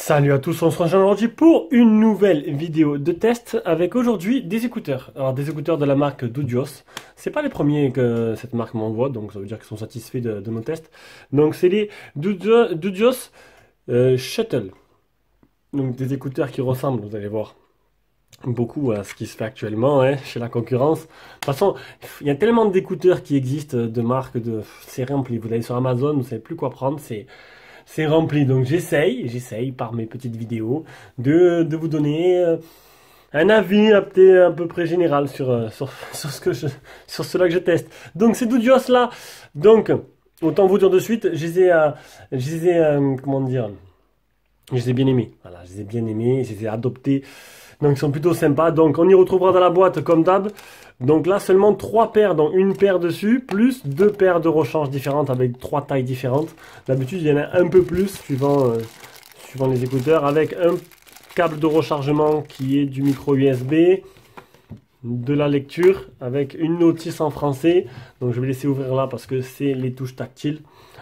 Salut à tous, on se rejoint aujourd'hui pour une nouvelle vidéo de test avec aujourd'hui des écouteurs. Alors des écouteurs de la marque Dudios. C'est pas les premiers que cette marque m'envoie, donc ça veut dire qu'ils sont satisfaits de nos tests. Donc c'est les Dudios Shuttle. Donc des écouteurs qui ressemblent, vous allez voir, beaucoup à ce qui se fait actuellement chez la concurrence. De toute façon, il y a tellement d'écouteurs qui existent de marques, c'est rempli. Vous allez sur Amazon, vous ne savez plus quoi prendre, c'est rempli. Donc j'essaye par mes petites vidéos de vous donner un avis à peu près général sur cela que je teste. Donc ces Dudios là, donc autant vous dire de suite, je les ai comment dire, je les ai bien aimés. Voilà, je les ai bien aimés, je les ai adoptés. Donc ils sont plutôt sympas. Donc on y retrouvera dans la boîte comme d'hab. Donc là seulement 3 paires, donc une paire dessus, plus 2 paires de rechange différentes avec 3 tailles différentes. D'habitude il y en a un peu plus suivant les écouteurs, avec un câble de rechargement qui est du micro USB, de la lecture avec une notice en français. Donc je vais laisser ouvrir là parce que c'est les touches tactiles.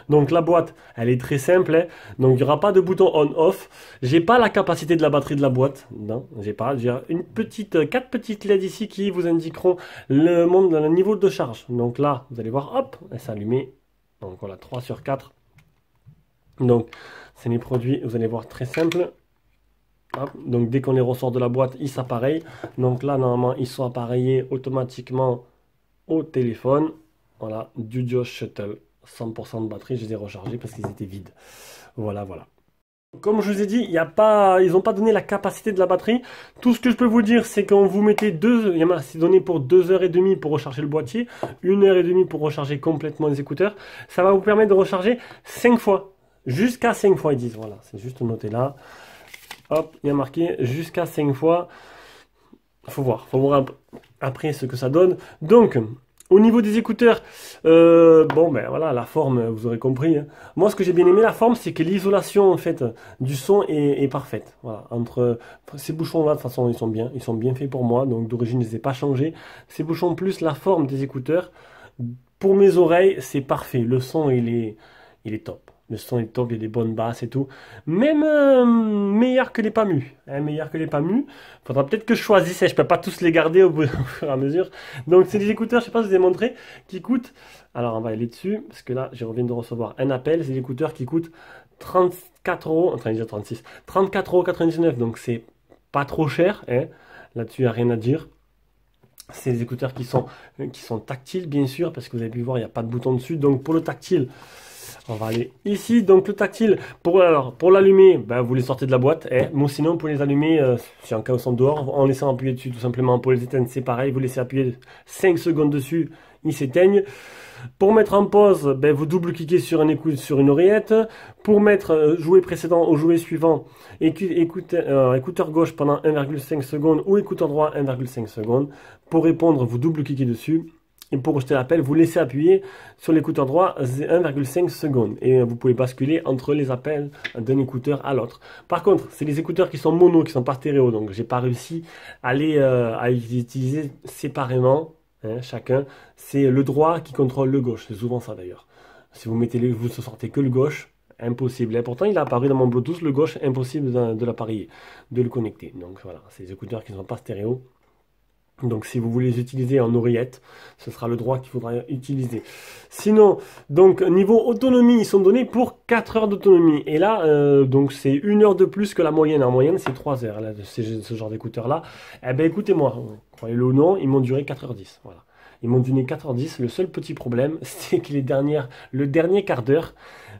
Donc la boîte, elle est très simple, donc il n'y aura pas de bouton on-off. J'ai pas la capacité de la batterie de la boîte, non, j'ai pas. J'ai 4 petites LED ici qui vous indiqueront le niveau de charge. Donc là, vous allez voir, hop, elle s'est allumée. Donc voilà, 3 sur 4. Donc c'est les produits, vous allez voir, très simple. Hop, donc dès qu'on les ressort de la boîte, ils s'appareillent. Donc là, normalement, ils sont appareillés automatiquement au téléphone. Voilà, Dudios Shuttle. 100% de batterie, je les ai rechargés parce qu'ils étaient vides. Voilà. Comme je vous ai dit, ils n'ont pas donné la capacité de la batterie. Tout ce que je peux vous dire, c'est quand vous mettez c'est donné pour 2h30 pour recharger le boîtier, 1h30 pour recharger complètement les écouteurs. Ça va vous permettre de recharger 5 fois. Jusqu'à 5 fois, ils disent. Voilà, c'est juste noté là. Hop, il y a marqué jusqu'à 5 fois. Faut voir après ce que ça donne. Donc, au niveau des écouteurs, bon ben voilà, la forme, vous aurez compris. Moi, ce que j'ai bien aimé la forme, c'est que l'isolation en fait du son est parfaite. Voilà, entre ces bouchons là, de toute façon, ils sont bien faits pour moi, donc d'origine, je les ai pas changés. Ces bouchons plus la forme des écouteurs, pour mes oreilles, c'est parfait. Le son, il est top. Le son est top, il y a des bonnes basses et tout. Même meilleur que les PAMU. Meilleur que les PAMU. Faudra peut-être que je choisisse. Je peux pas tous les garder au fur et à mesure. Donc c'est des écouteurs, je sais pas si je vous ai montré, qui coûtent... Alors on va aller dessus, parce que là, je reviens de recevoir un appel. C'est des écouteurs qui coûtent 34 €, enfin déjà 36, 34,99 €. Donc c'est pas trop cher. Là-dessus, il n'y a rien à dire. C'est des écouteurs qui sont tactiles, bien sûr, parce que vous avez pu voir, il n'y a pas de bouton dessus. Donc pour le tactile... On va aller ici, donc le tactile, pour l'allumer, ben, vous les sortez de la boîte, mais sinon pour les allumer, si en cas où ils sont dehors, en laissant appuyer dessus tout simplement. Pour les éteindre, c'est pareil, vous laissez appuyer 5 secondes dessus, ils s'éteignent. Pour mettre en pause, ben, vous double-cliquez sur une oreillette. Pour mettre jouet précédent au jouet suivant, écouteur gauche pendant 1,5 secondes ou écouteur droit 1,5 secondes. Pour répondre, vous double-cliquez dessus. Et pour rejeter l'appel, vous laissez appuyer sur l'écouteur droit 1,5 secondes. Et vous pouvez basculer entre les appels d'un écouteur à l'autre. Par contre, c'est les écouteurs qui sont mono, qui sont pas stéréo. Donc, j'ai pas réussi à les utiliser séparément. Chacun. C'est le droit qui contrôle le gauche. C'est souvent ça d'ailleurs. Si vous ne sortez que le gauche, impossible. Et pourtant, il a apparu dans mon Bluetooth, le gauche, impossible de l'appareiller, de le connecter. Donc voilà, c'est des écouteurs qui ne sont pas stéréo. Donc si vous voulez les utiliser en oreillette, ce sera le droit qu'il faudra utiliser. Sinon, donc niveau autonomie, ils sont donnés pour 4 heures d'autonomie. Et là, donc c'est 1 heure de plus que la moyenne. En moyenne, c'est 3 heures, là, ce genre d'écouteurs-là. Eh bien écoutez-moi, croyez-le ou non, ils m'ont duré 4h10. Voilà. Ils m'ont donné 4h10. Le seul petit problème, c'est que le dernier quart d'heure,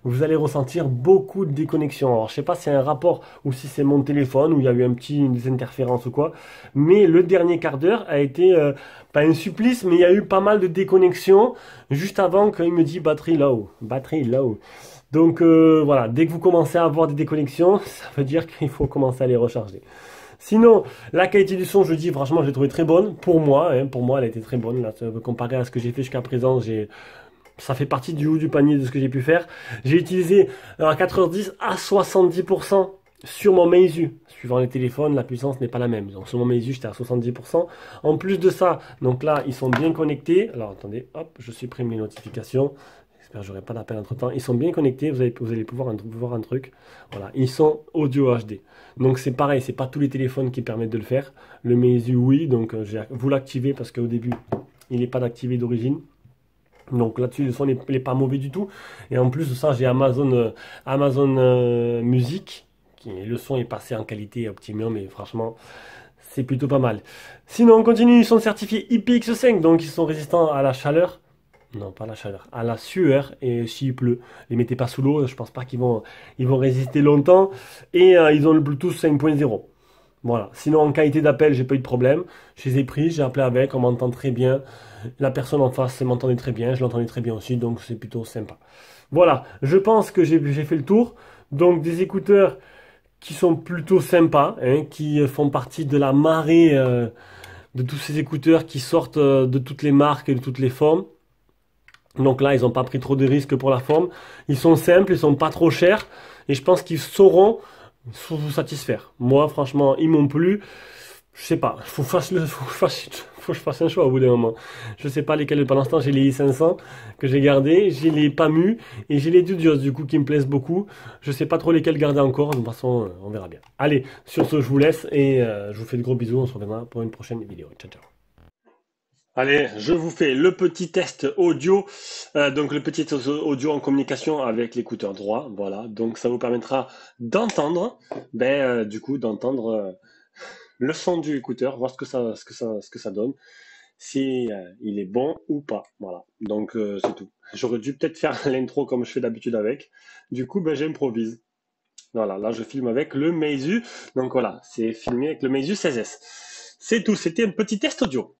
vous allez ressentir beaucoup de déconnexion. Alors, je sais pas si c'est un rapport ou si c'est mon téléphone où il y a eu des interférences ou quoi. Mais le dernier quart d'heure a été, pas un supplice, mais il y a eu pas mal de déconnexion juste avant qu'il me dit batterie low. Batterie low. Donc, voilà. Dès que vous commencez à avoir des déconnexions, ça veut dire qu'il faut commencer à les recharger. Sinon, la qualité du son, je dis franchement, je l'ai trouvé très bonne. Pour moi, hein, pour moi, elle a été très bonne. Là, comparé à ce que j'ai fait jusqu'à présent, ça fait partie du haut du panier de ce que j'ai pu faire. J'ai utilisé à 4h10 à 70% sur mon Meizu. Suivant les téléphones, la puissance n'est pas la même. Donc sur mon Meizu, j'étais à 70%. En plus de ça, donc là, ils sont bien connectés. Alors attendez, hop, je supprime les notifications. J'espère que j'aurai pas d'appel entre temps. Ils sont bien connectés, vous allez pouvoir voir un truc. Voilà, ils sont audio HD. Donc c'est pareil, c'est pas tous les téléphones qui permettent de le faire. Le Meizu, oui, donc vous l'activez parce qu'au début, il n'est pas d'activé d'origine. Donc là-dessus, le son n'est pas mauvais du tout. Et en plus de ça, j'ai Amazon Music. Le son est passé en qualité optimum et franchement, c'est plutôt pas mal. Sinon, on continue, ils sont certifiés IPX5, donc ils sont résistants à la chaleur. Non, pas à la chaleur, à la sueur. Et s'il pleut, les mettez pas sous l'eau, je pense pas ils vont résister longtemps. Et ils ont le Bluetooth 5.0. Voilà. Sinon, en qualité d'appel, j'ai pas eu de problème. Je les ai pris, j'ai appelé avec, on m'entend très bien. La personne en face m'entendait très bien, je l'entendais très bien aussi, donc c'est plutôt sympa. Voilà, je pense que j'ai fait le tour. Donc des écouteurs qui sont plutôt sympas, hein, qui font partie de la marée de tous ces écouteurs qui sortent de toutes les marques et de toutes les formes. Donc là, ils n'ont pas pris trop de risques pour la forme. Ils sont simples, ils sont pas trop chers, et je pense qu'ils sauront vous satisfaire. Moi, franchement, ils m'ont plu. Je sais pas, faut que je fasse un choix au bout d'un moment. Je sais pas lesquels, pendant ce temps, j'ai les i500 que j'ai gardés, j'ai les Pamu et j'ai les Dudios du coup qui me plaisent beaucoup. Je sais pas trop lesquels garder encore, de toute façon, on verra bien. Allez, sur ce, je vous laisse et je vous fais de gros bisous, on se reverra pour une prochaine vidéo. Ciao, ciao. Allez, je vous fais le petit test audio, donc le petit test audio en communication avec l'écouteur droit, voilà, donc ça vous permettra d'entendre, du coup, d'entendre le son du écouteur, voir ce que ça donne, si il est bon ou pas. Voilà. Donc c'est tout. J'aurais dû peut-être faire l'intro comme je fais d'habitude avec. Du coup, j'improvise. Voilà, là je filme avec le Meizu. Donc voilà, c'est filmé avec le Meizu 16S. C'est tout, c'était un petit test audio.